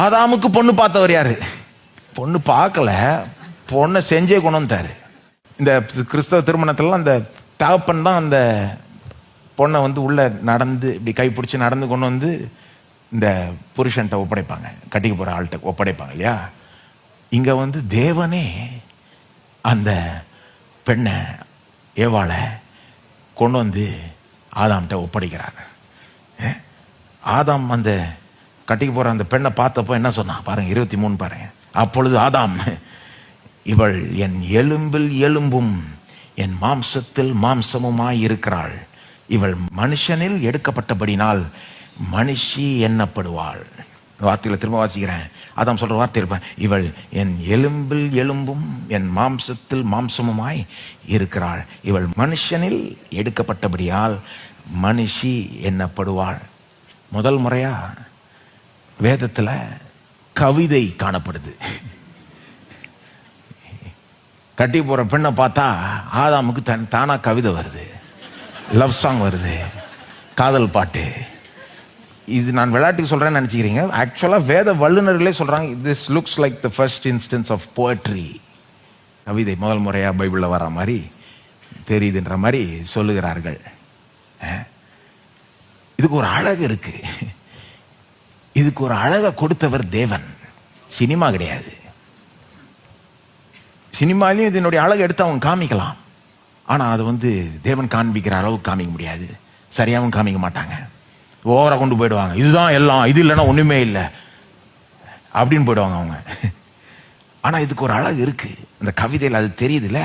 ஆதாமுக்கு பொண்ணு பார்த்தவர் யாரு? பொண்ணு பார்க்கல, பொண்ணை செஞ்சே கொண்டு வந்தாரு. இந்த கிறிஸ்தவ திருமணத்திலாம் அந்த தகப்பன் தான் அந்த பொண்ணை உள்ள நடந்து இப்படி கைப்பிடிச்சு நடந்து கொண்டு வந்து இந்த புருஷன்ட்ட ஒப்படைப்பாங்க, கட்டிக்க போற ஆள்கிட்ட ஒப்படைப்பாங்க இல்லையா? இங்க தேவனே அந்த பெண்ணை ஏவாளை கொண்டு வந்து ஆதாம்கிட்ட ஒப்படைக்கிறாங்க. ஆதாம் அந்த கட்டிக்க போற அந்த பெண்ணை பார்த்தப்போ என்ன சொன்னா பாருங்க, 23 பாருங்க. அப்பொழுது ஆதாம், இவள் என் எலும்பில் எலும்பும் என் மாம்சத்தில் மாம்சமுமாய் இருக்கிறாள், இவள் மனுஷனில் எடுக்கப்பட்டபடினால் மனுஷி எண்ணப்படுவாள். வார்த்தைகளை திரும்ப வாசிக்கிறேன். ஆதாம் சொல்ற வார்த்தை இருப்பேன், இவள் என் எலும்பில் எலும்பும் என் மாம்சத்தில் மாம்சமுமாய் இருக்கிறாள், இவள் மனுஷனில் எடுக்கப்பட்டபடியால் மனுஷி எண்ணப்படுவாள். முதல் முறையா வேதத்துல கவிதை காணப்படுது. கட்டி போற பெண்ணை பார்த்தா ஆதாமுக்கு தானா கவிதை வருது, லவ் சாங் வருது, காதல் பாட்டு. இது நான் விளையாட்டுக்கு சொல்றேன்னு நினைச்சுக்கிறீங்க, ஆக்சுவலா வேத வல்லுநர்களே சொல்றாங்க, this looks like the first instance of poetry. கவிதை முதல் முறையா பைபிள்ல வர மாதிரி தெரியுதுன்ற மாதிரி சொல்லுகிறார்கள். இதுக்கு ஒரு அழகு இருக்கு, இதுக்கு ஒரு அழகை கொடுத்தவர் தேவன், சினிமா கிடையாது. சினிமாலையும் இதனுடைய அழகை எடுத்து அவங்க காமிக்கலாம், ஆனா அது தேவன் காண்பிக்கிற அளவுக்கு காமிக்க முடியாது, சரியாகவும் காமிக்க மாட்டாங்க, ஓவரா கொண்டு போயிடுவாங்க. இதுதான் எல்லாம், இது இல்லைன்னா ஒண்ணுமே இல்லை அப்படின்னு போயிடுவாங்க அவங்க. ஆனா இதுக்கு ஒரு அழகு இருக்கு, அந்த கவிதையில் அது தெரியுது இல்ல.